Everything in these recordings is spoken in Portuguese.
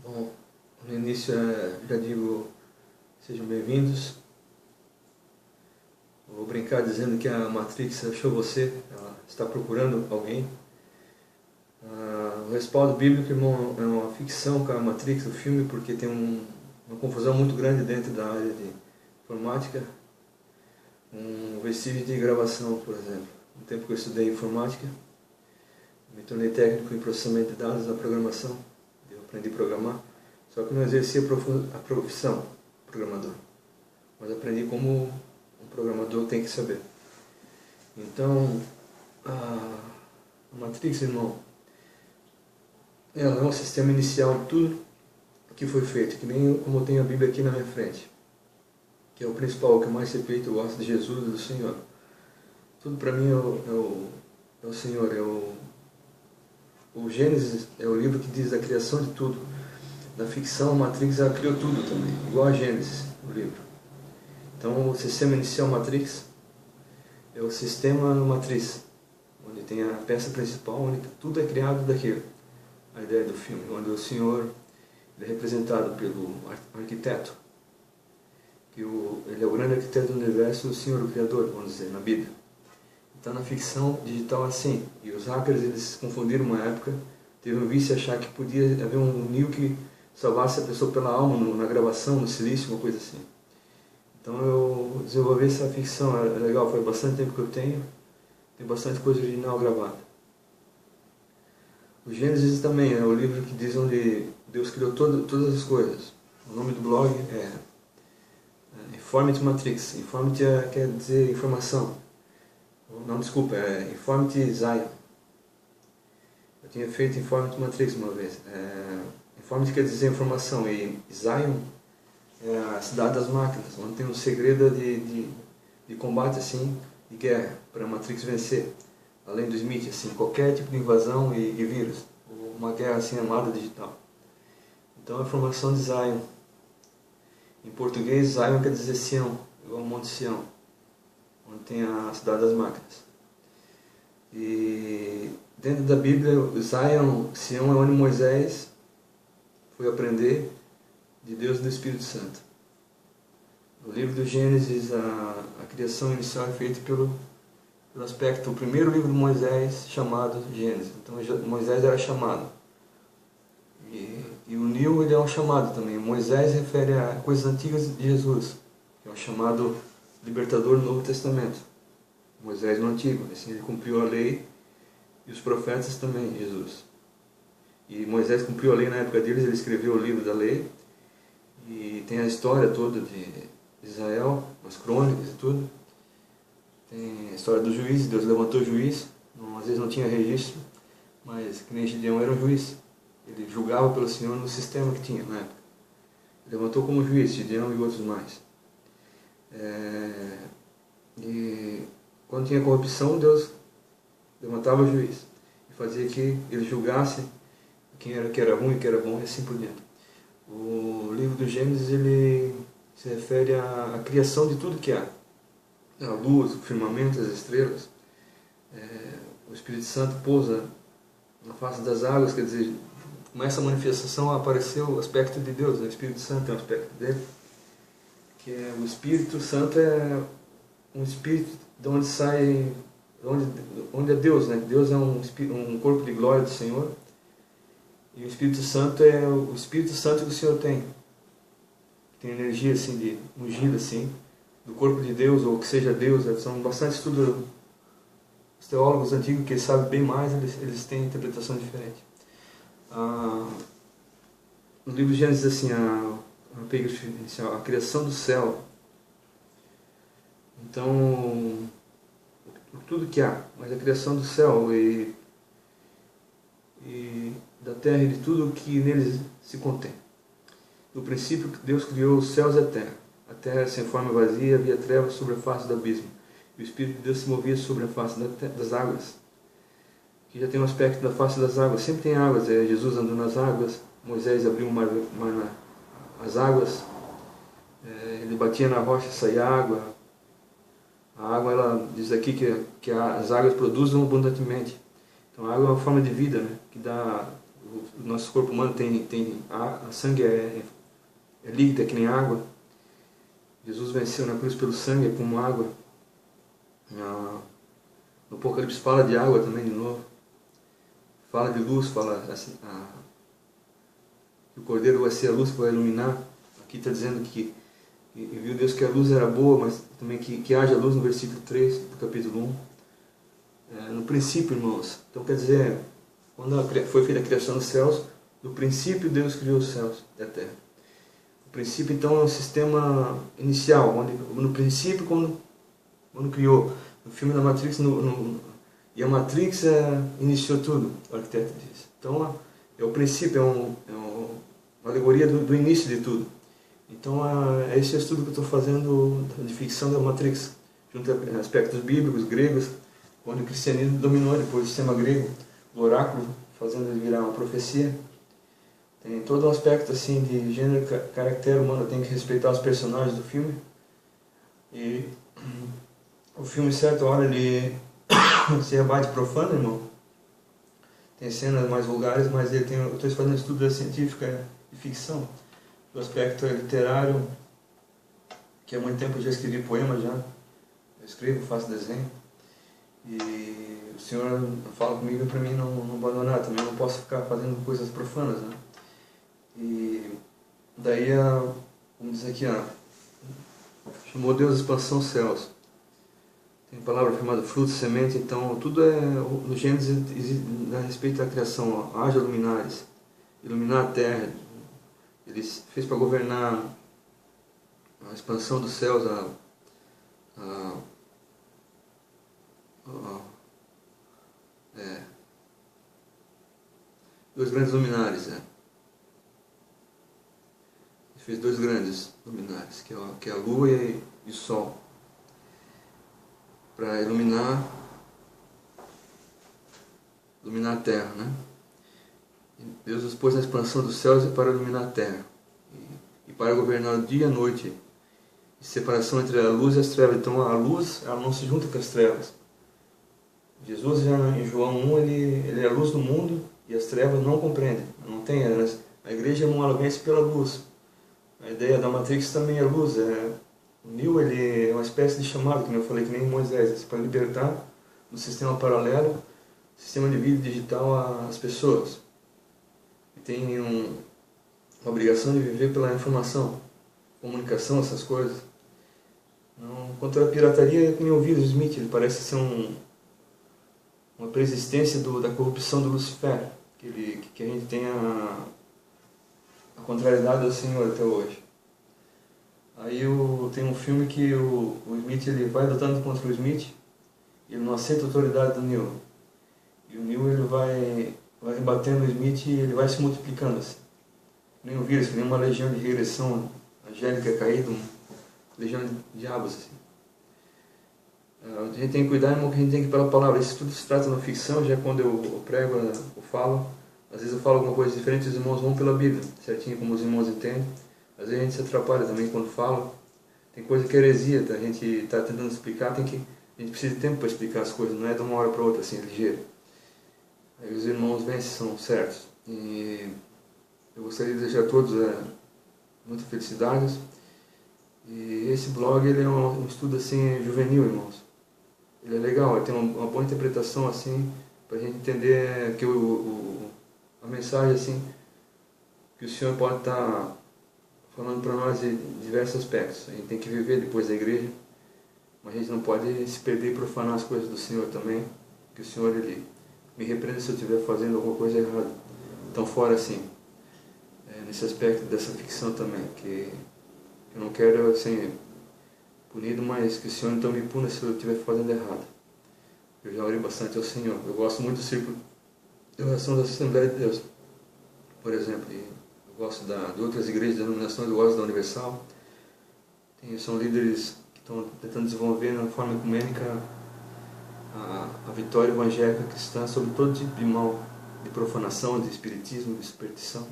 Bom, no início já digo, sejam bem-vindos. Vou brincar dizendo que a Matrix achou você, ela está procurando alguém. O respaldo bíblico, irmão, é uma ficção com a Matrix, o filme, porque tem uma confusão muito grande dentro da área de informática. Um vestígio de gravação, por exemplo. No tempo que eu estudei informática, me tornei técnico em processamento de dados na programação. Eu aprendi a programar, só que não exercia a profissão programador. Mas aprendi como um programador tem que saber. Então, a Matrix, irmão, ela é um sistema inicial de tudo que foi feito, que nem como eu tenho a Bíblia aqui na minha frente, que é o principal, o que eu mais respeito. Eu gosto de Jesus e do Senhor. Tudo para mim é o Senhor, o Gênesis é o livro que diz da criação de tudo. Na ficção, a Matrix ela criou tudo também, igual a Gênesis, o livro. Então, o sistema inicial Matrix é o sistema matriz, onde tem a peça principal, onde tudo é criado daquilo. A ideia do filme, onde o Senhor é representado pelo arquiteto, que ele é o grande arquiteto do universo, o Senhor, o Criador, vamos dizer, na Bíblia. Então, na ficção digital assim. E os hackers, eles se confundiram uma época, teve um vício achar que podia haver um Neo que salvasse a pessoa pela alma na gravação, no silício, uma coisa assim. Então eu desenvolvi essa ficção, é legal, foi bastante tempo que eu tenho, tem bastante coisa original gravada. O Gênesis também é o livro que diz onde Deus criou todas as coisas. O nome do blog é Information Matrix. Information quer dizer informação. Não, desculpa, é Information Zion. Eu tinha feito Information Matrix uma vez. Information quer dizer informação e Zion é a cidade das máquinas, onde tem um segredo de combate, assim, de guerra, para a Matrix vencer. Além do Smith, assim, qualquer tipo de invasão e vírus, ou uma guerra assim armada digital. Então a formação de Zion. Em português, Zion quer dizer Sião, igual ao Monte Sião, onde tem a cidade das máquinas. E dentro da Bíblia, Zion, Sião é onde Moisés foi aprender de Deus e do Espírito Santo. No livro do Gênesis, a criação inicial é feita pelo aspecto, o primeiro livro de Moisés, chamado Gênesis. Então Moisés era chamado. E o Neo, ele é um chamado também. Moisés refere a coisas antigas de Jesus, que é o chamado libertador do Novo Testamento. Moisés no Antigo, assim, ele cumpriu a lei e os profetas também, Jesus. E Moisés cumpriu a lei na época deles, ele escreveu o livro da lei, e tem a história toda de Israel, as crônicas e tudo. Tem a história dos juízes, Deus levantou juiz, às vezes não tinha registro, mas que nem Gideão era um juiz. Ele julgava pelo Senhor no sistema que tinha na época. Ele levantou como juiz, Gideão e outros mais. E quando tinha corrupção, Deus levantava o juiz e fazia que ele julgasse quem era que era ruim e que era bom e assim por diante. O livro do Gênesis, ele se refere à criação de tudo que há. A luz, o firmamento, as estrelas. O Espírito Santo pousa na face das águas, quer dizer, começa a manifestação a aparecer o aspecto de Deus, né? O Espírito Santo é um aspecto dele. Que o Espírito Santo é um espírito de onde sai, onde é Deus, né? Deus é um corpo de glória do Senhor. E o Espírito Santo é o Espírito Santo que o Senhor tem. Tem energia assim, de ungida assim, do corpo de Deus, ou que seja Deus. São bastante estudos. Os teólogos antigos, que sabem bem mais, eles têm interpretação diferente. No livro de Gênesis, assim, a criação do céu. Então, tudo que há, mas a criação do céu e da terra e de tudo que neles se contém. No princípio, Deus criou os céus e a terra. A terra sem forma e vazia, havia trevas sobre a face do abismo. E o Espírito de Deus se movia sobre a face das águas. Que já tem um aspecto da face das águas. Sempre tem águas. Jesus andou nas águas. Moisés abriu o mar as águas. Ele batia na rocha e saía água. A água, ela diz aqui que as águas produzem abundantemente. Então a água é uma forma de vida, né? Que dá o nosso corpo humano a sangue é líquido, é que nem água. Jesus venceu na cruz pelo sangue, é como água. No Apocalipse fala de água também de novo. Fala de luz, fala assim, que o Cordeiro vai ser a luz que vai iluminar. Aqui está dizendo que viu Deus que a luz era boa, mas também que haja luz no versículo 3 do capítulo 1. No princípio, irmãos. Então quer dizer, quando foi feita a criação dos céus, no princípio Deus criou os céus e a terra. O princípio então é um sistema inicial, onde no princípio quando criou. No filme da Matrix, e a Matrix iniciou tudo, o arquiteto diz. Então é o princípio, uma alegoria do início de tudo. Então é esse estudo que eu estou fazendo de ficção da Matrix, junto a aspectos bíblicos, gregos, quando o cristianismo dominou depois do sistema grego, o oráculo, fazendo ele virar uma profecia. Tem todo um aspecto assim de gênero, caráter humano, tem que respeitar os personagens do filme. E o filme, certa hora, ele se rebate profano, irmão. Tem cenas mais vulgares, mas eu estou fazendo estudo científico e ficção. Do aspecto literário, que há muito tempo eu já escrevi poema já. Eu escrevo, faço desenho. E o Senhor fala comigo para mim não abandonar, também não posso ficar fazendo coisas profanas, né? E daí, vamos dizer aqui, chamou Deus expansão céus. Tem palavra chamada fruto, semente, então tudo no Gênesis a respeito da criação, haja luminares, iluminar a terra. Ele fez para governar a expansão dos céus, dois grandes luminares. Ele fez dois grandes luminares, que é a lua e o sol, para iluminar a terra, né? Deus os pôs na expansão dos céus para iluminar a terra e para governar o dia e a noite, e separação entre a luz e as trevas. Então a luz, ela não se junta com as trevas. Jesus, já em João 1, ele é a luz do mundo e as trevas não compreendem. Não tem, a igreja não, ela vence pela luz. A ideia da Matrix também é luz. O Neo, ele é uma espécie de chamado, como eu falei, que nem Moisés, para libertar do sistema paralelo, sistema de vida digital às pessoas. E tem uma obrigação de viver pela informação, comunicação, essas coisas. Não, quanto à pirataria, é que nem o vírus Smith, ele parece ser uma persistência da corrupção do Lucifer, que a gente tem a contrariedade do Senhor até hoje. Aí tem um filme que o Smith ele vai lutando contra o Smith, ele não aceita a autoridade do Neo. E o Neo ele vai rebatendo o Smith e ele vai se multiplicando assim. Nem o vírus, nem uma legião de regressão angélica caída, uma legião de diabos assim. A gente tem que cuidar, irmão, que a gente tem que ir pela palavra. Isso tudo se trata na ficção, já quando eu prego, eu falo. Às vezes eu falo alguma coisa diferente, os irmãos vão pela Bíblia, certinho como os irmãos entendem. Às vezes a gente se atrapalha também quando fala. Tem coisa que é heresia, tá? A gente está tentando explicar, a gente precisa de tempo para explicar as coisas, não é de uma hora para outra, assim, ligeiro. Aí os irmãos vêm se são certos. E eu gostaria de desejar a todos muita felicidade. E esse blog ele é um estudo assim juvenil, irmãos. Ele é legal, ele tem uma boa interpretação assim, para a gente entender que a mensagem assim, que o Senhor pode estar falando para nós de diversos aspectos. A gente tem que viver depois da igreja, mas a gente não pode se perder e profanar as coisas do Senhor também, que o Senhor ele me repreenda se eu estiver fazendo alguma coisa errada. Então fora assim, nesse aspecto dessa ficção também, que eu não quero ser punido, mas que o Senhor então me puna se eu estiver fazendo errado. Eu já orei bastante ao Senhor. Eu gosto muito do círculo de oração da Assembleia de Deus, por exemplo. E eu gosto de outras igrejas, denominações, eu gosto da Universal. São líderes que estão tentando desenvolver na forma ecumênica a vitória evangélica cristã sobre todo tipo de mal, de profanação, de espiritismo, de superstição.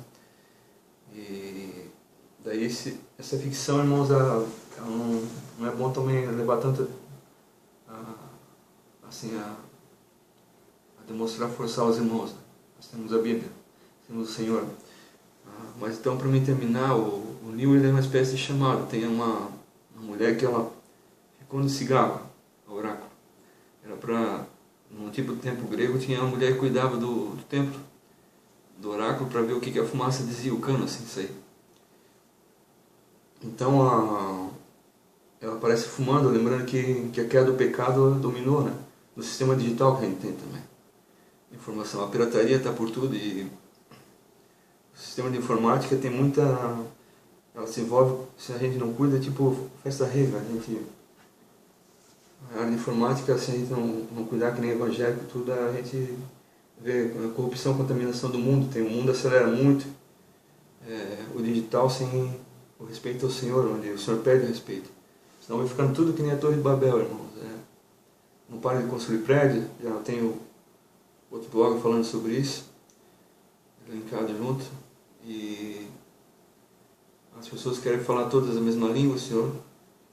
E daí essa ficção, irmãos, não é bom também levar tanto a demonstrar, forçar os irmãos. Nós temos a Bíblia. temos o Senhor. Mas então, para mim terminar, o Neil ele é uma espécie de chamado. Tem uma mulher que ela ficou no cigarro, o oráculo. Era para, num tipo de templo grego, tinha uma mulher que cuidava do templo, do oráculo, para ver o que a fumaça dizia, o cano, assim, isso aí. Então, ela aparece fumando, lembrando que a queda do pecado dominou, né? No sistema digital que a gente tem também. Informação, a pirataria está por tudo e o sistema de informática tem muita... Ela se envolve, se a gente não cuida, tipo festa rega. A área de informática, se a gente não cuidar, que nem evangélico, tudo, a gente vê a corrupção, a contaminação do mundo. O mundo acelera muito. O digital sem o respeito ao Senhor, onde o Senhor pede o respeito. Senão vai ficando tudo que nem a Torre de Babel, irmãos. Não para de construir prédio, já tenho outro blog falando sobre isso, linkado junto. E as pessoas querem falar todas a mesma língua, o Senhor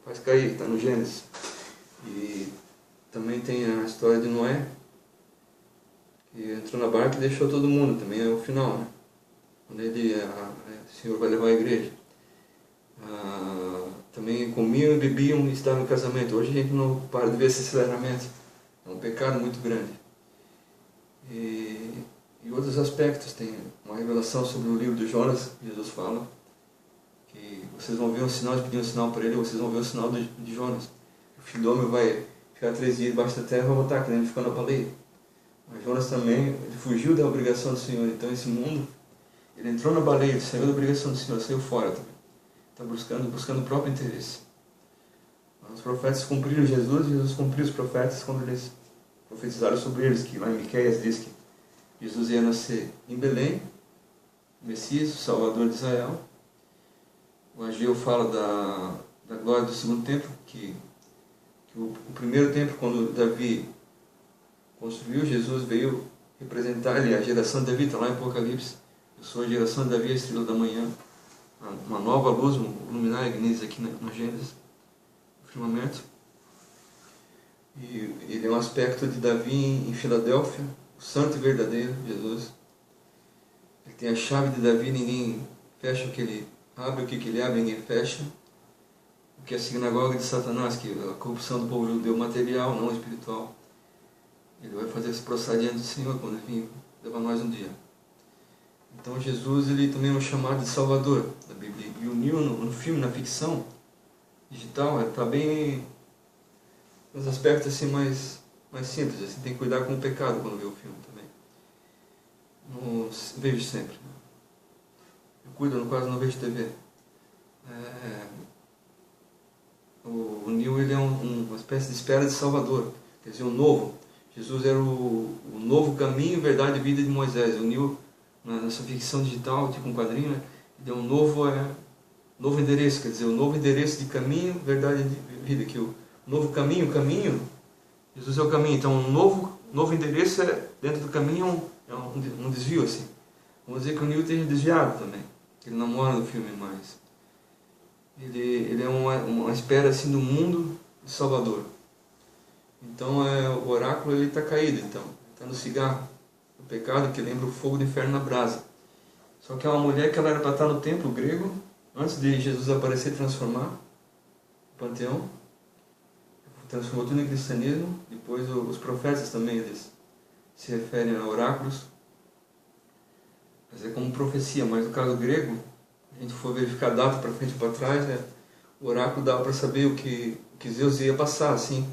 faz cair, está no Gênesis. E também tem a história de Noé, que entrou na barca e deixou todo mundo, também é o final, né? Quando o Senhor vai levar a igreja. Também comiam e bebiam e estavam em casamento. Hoje a gente não para de ver esse aceleramento. É um pecado muito grande. E outros aspectos. Tem uma revelação sobre o livro de Jonas. Jesus fala que vocês vão ver um sinal, de pedir um sinal para ele, vocês vão ver o sinal de Jonas. O filho do homem vai ficar 3 dias debaixo da terra e vai voltar, que nem ele ficou na baleia. Mas Jonas também ele fugiu da obrigação do Senhor. Então esse mundo, ele entrou na baleia, ele saiu da obrigação do Senhor, saiu fora também. Está buscando o próprio interesse. Os profetas cumpriram Jesus cumpriu os profetas quando eles profetizaram sobre eles, que lá em Miqueias diz que Jesus ia nascer em Belém, o Messias, o Salvador de Israel. O Ageu fala da glória do segundo templo, que o primeiro templo, quando Davi construiu, Jesus veio representar ele, a geração de Davi, está lá em Apocalipse. Eu sou a geração de Davi, a estrela da manhã. Uma nova luz, um luminar ignis aqui no Gênesis, no firmamento. E ele é um aspecto de Davi em Filadélfia, o santo e verdadeiro Jesus. Ele tem a chave de Davi, ninguém fecha o que ele abre, o que ele abre, ninguém fecha. O que é a sinagoga de Satanás, que é a corrupção do povo judeu material, não espiritual. Ele vai fazer esse processo diante do Senhor quando ele vir levar nós um dia. Então Jesus ele também é um chamado de Salvador da Bíblia. E o Neil no filme, na ficção digital, está bem nos aspectos assim mais simples. Assim, tem que cuidar com o pecado quando vê o filme também. Não vejo sempre. Eu cuido, quase não vejo TV. O Neil ele é uma espécie de espera de Salvador. Quer dizer, o novo. Jesus era o novo caminho, verdade e vida de Moisés. O Neil, nessa ficção digital, tipo um quadrinho, né? Ele é um novo endereço, quer dizer, o novo endereço de caminho, verdade e vida. Que o novo caminho, Jesus é o caminho. Então, um novo endereço dentro do caminho é um desvio, assim. Vamos dizer que o Neil esteja desviado também. Ele não mora no filme mais. Ele é uma espera assim do mundo de Salvador. Então, o oráculo está caído, então. Está no cigarro. O pecado que lembra o fogo do inferno na brasa. Só que é uma mulher que ela era para estar no templo grego, antes de Jesus aparecer e transformar o panteão. Transformou tudo em cristianismo. Depois os profetas também eles se referem a oráculos. Mas é como profecia, mas no caso grego, a gente for verificar a data para frente e para trás, o oráculo dava para saber o que Zeus ia passar, assim.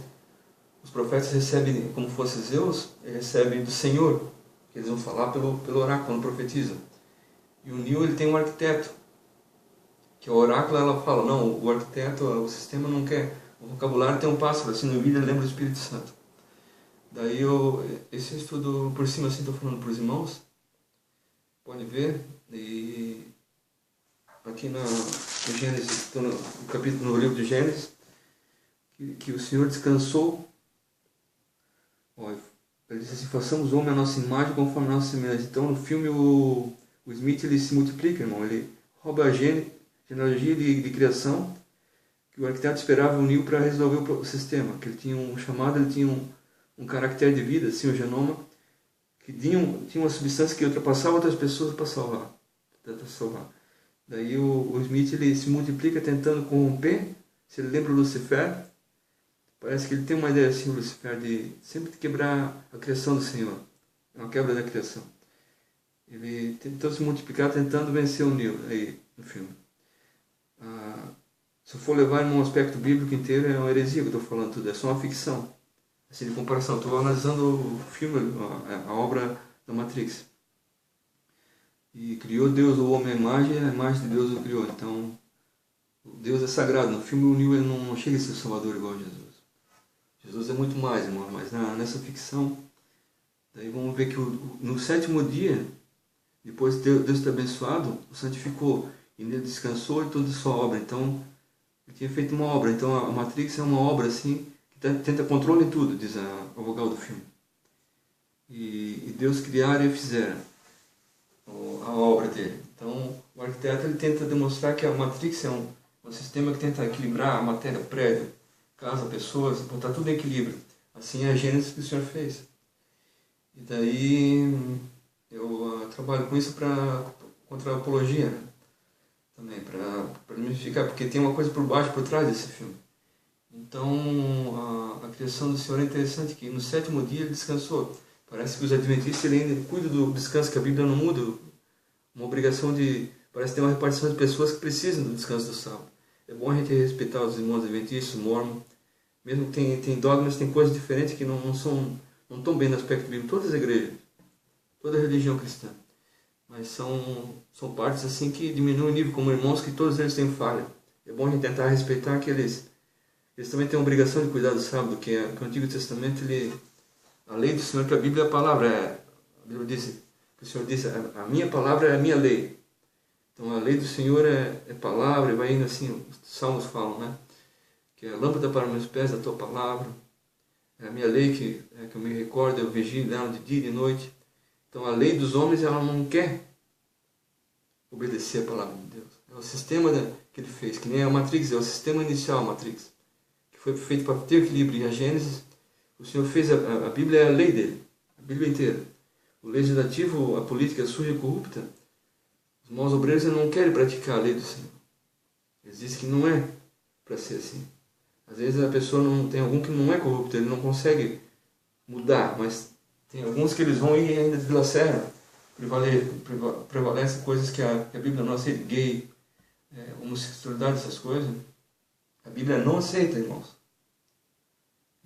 Os profetas recebem, como fosse Zeus, eles recebem do Senhor, que eles vão falar pelo oráculo, quando profetizam. E o Neil, ele tem um arquiteto, que o oráculo, ela fala, não, o arquiteto, o sistema não quer. O vocabulário tem um pássaro, assim, no vídeo lembra o Espírito Santo. Daí, esse estudo por cima, assim, estou falando para os irmãos, pode ver, e aqui no Gênesis, estou no livro de Gênesis, que o Senhor descansou. Ele disse assim, façamos o homem à nossa imagem conforme a nossa semelhança. Então no filme o Smith ele se multiplica, irmão. Ele rouba a genealogia de criação que o arquiteto esperava o Neil para resolver o sistema. Que ele tinha um chamado, ele tinha um caractere de vida, assim, o genoma, que tinha uma substância que ultrapassava outras pessoas para salvar. Daí o Smith ele se multiplica tentando corromper. Se ele lembra o Lucifer, parece que ele tem uma ideia assim, o Lucifer, de sempre quebrar a criação do Senhor. É uma quebra da criação. Ele tentou se multiplicar tentando vencer o Neo aí no filme. Se eu for levar num aspecto bíblico inteiro, é uma heresia que eu estou falando tudo, é só uma ficção. Assim, de comparação, estou analisando o filme, a obra da Matrix. E criou Deus o homem à imagem, a imagem de Deus o criou. Então, Deus é sagrado. No filme o Neo ele não chega a ser salvador igual a Jesus. Jesus é muito mais, irmão, mas nessa ficção, daí vamos ver que no sétimo dia, depois de Deus ter abençoado, o santificou, e nele descansou e toda a sua obra. Então, ele tinha feito uma obra. Então, a Matrix é uma obra assim, que tenta controle em tudo, diz a vogal do filme. E Deus criara e fizeram a obra dele. Então, o arquiteto ele tenta demonstrar que a Matrix é um sistema que tenta equilibrar a matéria, o prédio, casa, pessoas, botar tudo em equilíbrio. Assim é a Gênesis que o Senhor fez. E daí eu trabalho com isso contra a apologia, né? Também, para identificar, porque tem uma coisa por baixo, por trás desse filme. Então, a criação do Senhor é interessante, que no sétimo dia ele descansou. Parece que os adventistas ele ainda cuidam do descanso, que a Bíblia não muda. Uma obrigação parece que tem uma repartição de pessoas que precisam do descanso do sábado. É bom a gente respeitar os irmãos adventistas, mormon. Mesmo que tem dogmas, tem coisas diferentes que não estão bem no aspecto bíblico. Todas as igrejas, toda a religião cristã. Mas são partes assim que diminuem o nível, como irmãos que todos eles têm falha. É bom a gente tentar respeitar que eles também têm a obrigação de cuidar do sábado, que o Antigo Testamento, a lei do Senhor, que a Bíblia é a palavra. A Bíblia diz, que o Senhor disse, a minha palavra é a minha lei. Então a lei do Senhor é palavra, e vai indo assim, os salmos falam, né? Que é a lâmpada para meus pés, a tua palavra. É a minha lei que eu me recordo, eu vigio dela de dia e de noite. Então a lei dos homens, ela não quer obedecer a palavra de Deus. É o sistema que ele fez, que nem a Matrix, é o sistema inicial, a Matrix, que foi feito para ter equilíbrio. E a Gênesis, o Senhor fez, a Bíblia é a lei dele, a Bíblia inteira. O legislativo, a política suja e corrupta, os maus obreiros não querem praticar a lei do Senhor. Eles dizem que não é para ser assim. Às vezes a pessoa tem algum que não é corrupto, ele não consegue mudar, mas tem alguns que eles vão e ainda dilaceram. Prevalecem coisas que a Bíblia não aceita, gay, homossexualidade, essas coisas. A Bíblia não aceita, irmãos.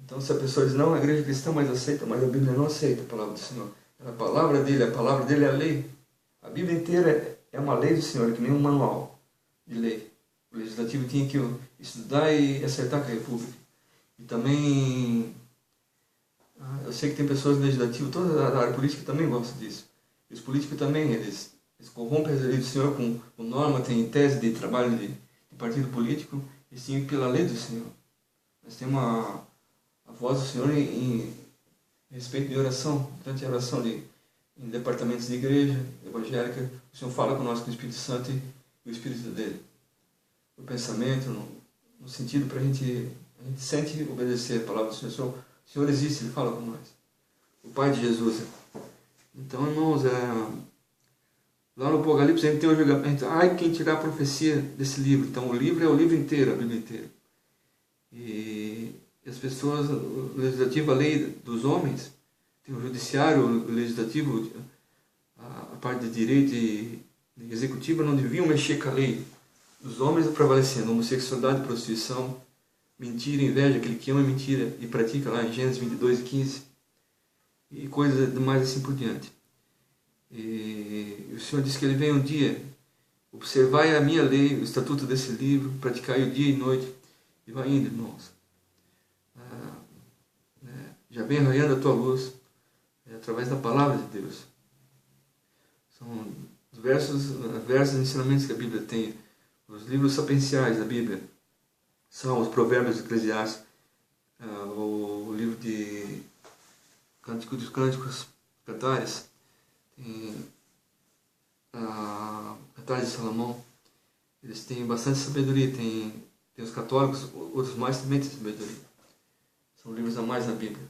Então se a pessoa diz, não, a igreja cristã mais aceita, mas a Bíblia não aceita a palavra do Senhor. A palavra dele é a lei. A Bíblia inteira é uma lei do Senhor, que nem um manual de lei. O legislativo tinha que estudar e acertar com a República. E também, eu sei que tem pessoas no legislativo, toda a área política também gosta disso. E os políticos também, eles corrompem a lei do Senhor com norma, tem tese de trabalho de partido político, e sim pela lei do Senhor. Mas tem a voz do Senhor em respeito de oração, tanto em oração em departamentos de igreja evangélica. O Senhor fala conosco com o Espírito Santo e o Espírito dele. O pensamento, no sentido para a gente sente obedecer a palavra do Senhor. O Senhor existe, Ele fala com nós. O Pai de Jesus. Então, irmãos, lá no Apocalipse a gente tem um julgamento. Ai, quem tirar a profecia desse livro. Então, o livro é o livro inteiro, a Bíblia inteira. E as pessoas, o legislativo, a lei dos homens, tem o judiciário, o legislativo, a parte de direito e executiva não deviam mexer com a lei dos homens prevalecendo. Homossexualidade, prostituição, mentira, inveja, aquele que ama mentira e pratica lá em Gênesis 22 e 15. E coisas mais assim por diante. E o Senhor disse que Ele vem um dia, observai a minha lei, o estatuto desse livro, praticai o dia e noite, e vai indo, irmãos. Já vem arranhando a tua luz, através da palavra de Deus. São diversos ensinamentos que a Bíblia tem, os livros sapienciais da Bíblia, são os Provérbios Eclesiásticos, o livro de Cântico dos Cânticos, Cantares, tem Cantares de Salomão. Eles têm bastante sabedoria, tem os católicos, outros mais também têm sabedoria. São livros a mais na Bíblia.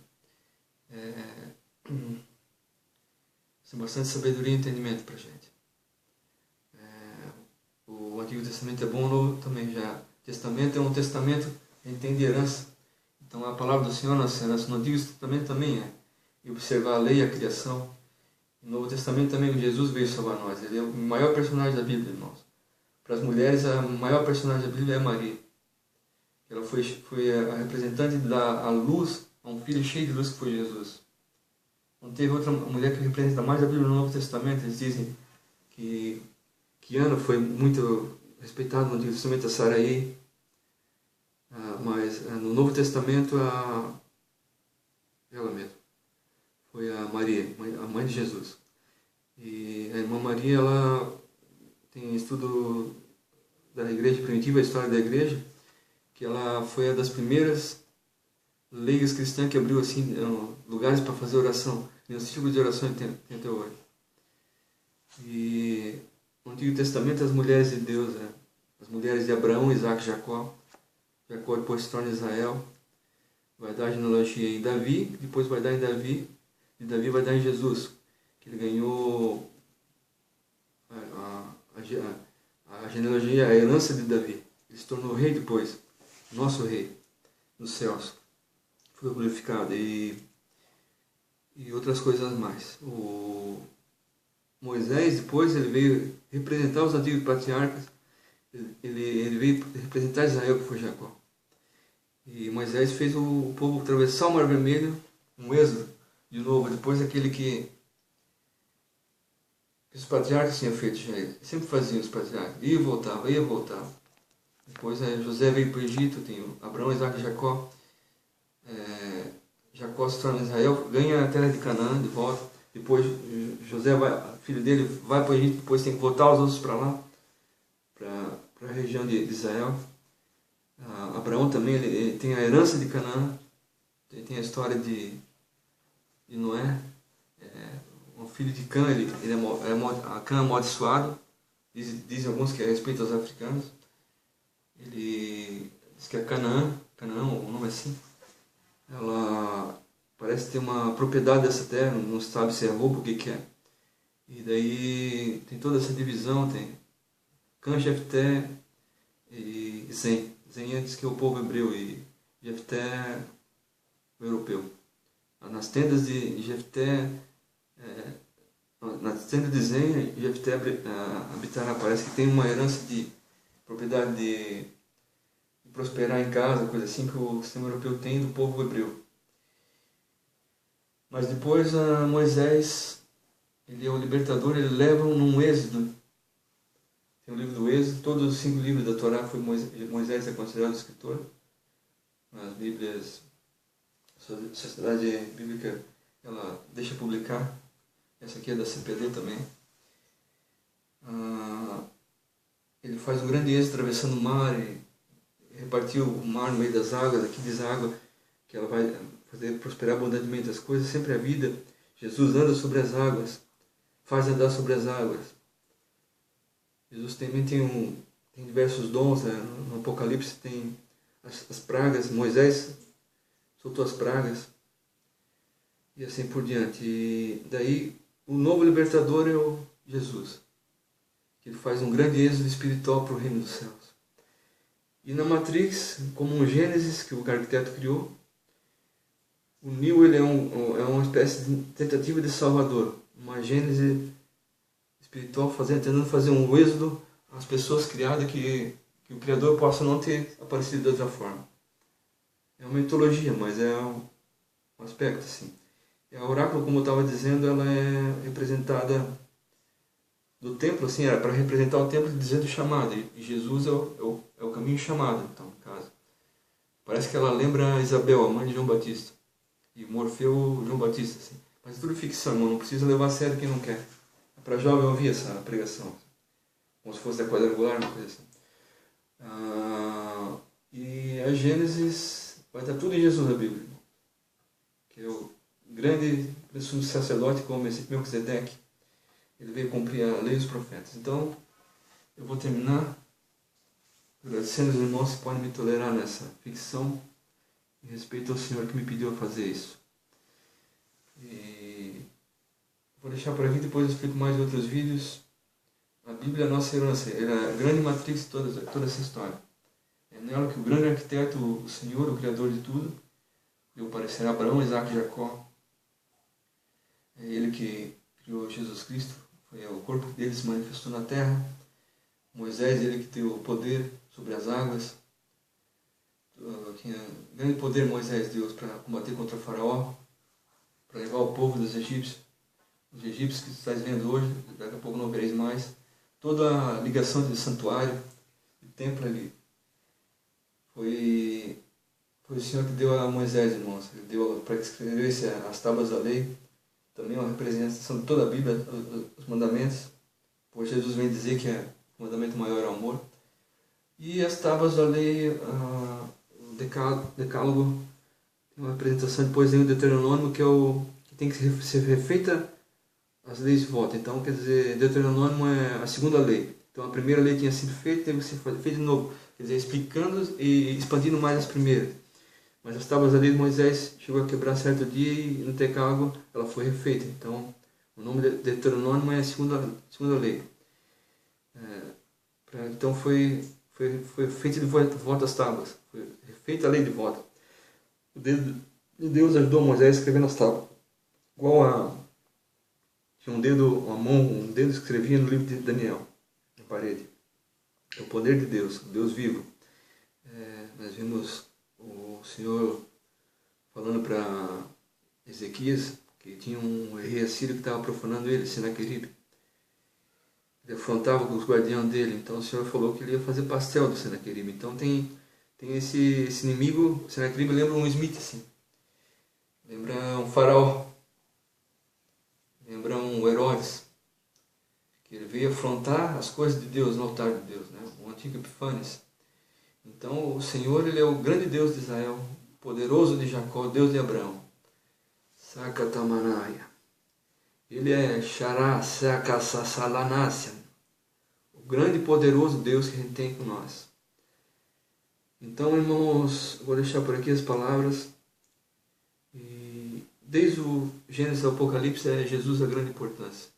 Tem bastante sabedoria e entendimento para a gente. O Antigo Testamento é bom, o Novo também já. O Testamento é um testamento que entende herança. Então a palavra do Senhor, nossa herança, no Antigo Testamento também é. E observar a lei e a criação. No Novo Testamento também Jesus veio salvar nós. Ele é o maior personagem da Bíblia, irmãos. Para as mulheres, a maior personagem da Bíblia é Maria. Ela foi a representante de dar a luz a um filho cheio de luz que foi Jesus. Não teve outra mulher que representa mais a Bíblia no Novo Testamento. Eles dizem que Ana foi muito respeitada no Antigo Testamento, a Saraí. Mas no Novo Testamento, ela mesma foi a Maria, a mãe de Jesus. E a irmã Maria, ela tem estudo da igreja primitiva, a história da igreja, que ela foi uma das primeiras leigas cristãs que abriu assim, lugares para fazer oração. E um círculo de oração tem até hoje. E no Antigo Testamento, as mulheres de Deus, as mulheres de Abraão, Isaac e Jacó. Jacó depois se torna Israel. Vai dar a genealogia em Davi, depois vai dar em Davi, e Davi vai dar em Jesus, que ele ganhou a genealogia, a herança de Davi. Ele se tornou rei depois, nosso rei, nos céus. Foi glorificado e outras coisas mais. O Moisés, depois, ele veio representar os antigos patriarcas, ele veio representar Israel, que foi Jacó. E Moisés fez o povo atravessar o Mar Vermelho, um êxodo, de novo, depois daquele que os patriarcas tinham feito já. Sempre faziam os patriarcas, ia e voltava, ia e voltava. Depois José veio para o Egito, tem Abraão, Isaac e Jacó. Jacó se torna Israel, ganha a terra de Canaã de volta. Depois José, filho dele, vai para o Egito, depois tem que voltar os outros para lá, para a região de Israel. Abraão também, ele tem a herança de Canaã, tem a história de Noé, um filho de Cã, ele é Cã amaldiçoado, dizem alguns que é a respeito aos africanos. Ele diz que é Canaã, o nome é assim, ela parece ter uma propriedade dessa terra, não se sabe se é roubo, o que é. E daí tem toda essa divisão, tem Cã, Jefté e Zen. Zen diz que é o povo hebreu e Jefté é o europeu. Nas tendas de Jefté, nas tendas de Zen, Jefté habitará. Parece que tem uma herança de propriedade de prosperar em casa, coisa assim que o sistema europeu tem do povo hebreu. Mas depois Moisés, ele é o libertador, ele leva num êxodo. Tem o livro do Êxodo, todos os 5 livros da Torá foi Moisés é considerado escritor. As Bíblias, a Sociedade Bíblica, ela deixa publicar. Essa aqui é da CPD também. Ele faz um grande êxodo atravessando o mar e repartiu o mar no meio das águas. Aqui diz a água que ela vai fazer prosperar abundantemente as coisas, sempre a vida. Jesus anda sobre as águas, faz andar sobre as águas. Jesus também tem diversos dons, né? No Apocalipse tem as pragas, Moisés soltou as pragas e assim por diante. E daí o novo libertador é o Jesus, que ele faz um grande êxodo espiritual para o reino dos céus. E na Matrix, como um Gênesis que o arquiteto criou, o Neo ele é uma espécie de tentativa de salvador, uma Gênese espiritual, tentando fazer um êxodo às pessoas criadas que o Criador possa não ter aparecido de outra forma. É uma mitologia, mas é um aspecto assim. E a oráculo, como eu estava dizendo, ela é representada do templo, assim, era para representar o templo dizendo chamado, e Jesus é o caminho chamado, então, no caso. Parece que ela lembra Isabel, a mãe de João Batista, e Morfeu, João Batista, assim. Mas é tudo ficção, não precisa levar a sério quem não quer. Para jovem ouvir essa pregação, como se fosse da quadrangular, uma coisa assim. E a Gênesis vai estar tudo em Jesus na Bíblia, que é o grande sumo sacerdote como esse Melquisedeque. Ele veio cumprir a lei dos profetas. Então, eu vou terminar agradecendo os irmãos que podem me tolerar nessa ficção em respeito ao Senhor que me pediu a fazer isso. E Vou deixar por aqui, depois eu explico mais em outros vídeos. A Bíblia é a nossa herança, ela é a grande matriz de toda essa história. É nela que o grande arquiteto, o Senhor, o Criador de tudo, criou para ser Abraão, Isaac e Jacó. É Ele que criou Jesus Cristo, foi o corpo dele se manifestou na terra. Moisés, ele que deu o poder sobre as águas. Tinha grande poder Moisés, Deus, para combater contra o faraó, para levar o povo dos egípcios. Os egípcios que vocês vendo hoje, daqui a pouco não vereis mais. Toda a ligação de santuário, de templo ali, foi o Senhor que deu a Moisés, irmãos. Ele deu para que escrevesse as tábuas da lei. Também uma representação de toda a Bíblia, os mandamentos. Pois Jesus vem dizer que o mandamento maior é o amor. E as tábuas da lei, o decálogo, tem uma representação depois em Deuteronômio, que tem que ser refeita as leis de volta. Então, quer dizer, Deuteronômio é a segunda lei. Então, a primeira lei tinha sido feita, teve que ser feita de novo. Quer dizer, explicando e expandindo mais as primeiras. Mas as tábuas da lei de Moisés chegou a quebrar certo dia e no decálogo ela foi refeita. Então, o nome de Deuteronômio é a segunda lei. Então, foi feita de volta as tábuas. Foi refeita a lei de volta. O dedo de Deus ajudou Moisés a escrever nas tábuas. Tinha um dedo escrevia no livro de Daniel, na parede. É o poder de Deus, o Deus vivo. Nós vimos o Senhor falando para Ezequias que tinha um rei assírio que estava profanando ele, Senaqueribe. Ele afrontava com os guardiões dele. Então o Senhor falou que ele ia fazer pastel do Senaqueribe. Então tem esse inimigo. O Senaqueribe lembra um Smith, assim. Lembra um faraó. Lembra um Herodes. Que ele veio afrontar as coisas de Deus no altar de Deus, né? O antigo Epifanes. Então o Senhor, ele é o grande Deus de Israel, poderoso de Jacó, Deus de Abraão. Sakatamanaya. Ele é Xará, Sakasasalanácia, o grande e poderoso Deus que a gente tem com nós. Então, irmãos, vou deixar por aqui as palavras. E desde o Gênesis ao Apocalipse é Jesus a grande importância.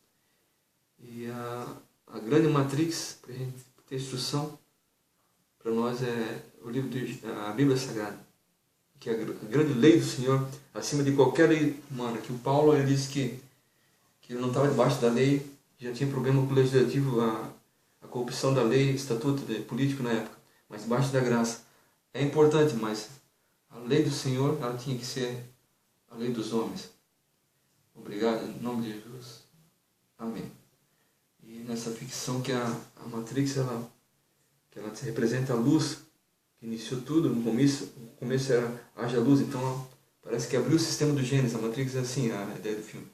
E a grande matrix para a gente ter instrução para nós é o livro a Bíblia Sagrada, que é a grande lei do Senhor, acima de qualquer lei humana. Que o Paulo ele disse que ele não estava debaixo da lei, já tinha problema com o legislativo, a corrupção da lei, estatuto político na época, mas debaixo da graça. É importante, mas a lei do Senhor ela tinha que ser a lei dos homens. Obrigado, em nome de Jesus. Amém. E nessa ficção que a Matrix, ela representa a luz, que iniciou tudo, no começo era haja luz, então parece que abriu o sistema do Gênesis. A Matrix é assim, a ideia do filme.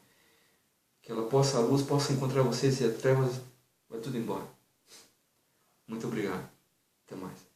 Que a luz possa encontrar vocês e a trevas vai tudo embora. Muito obrigado. Até mais.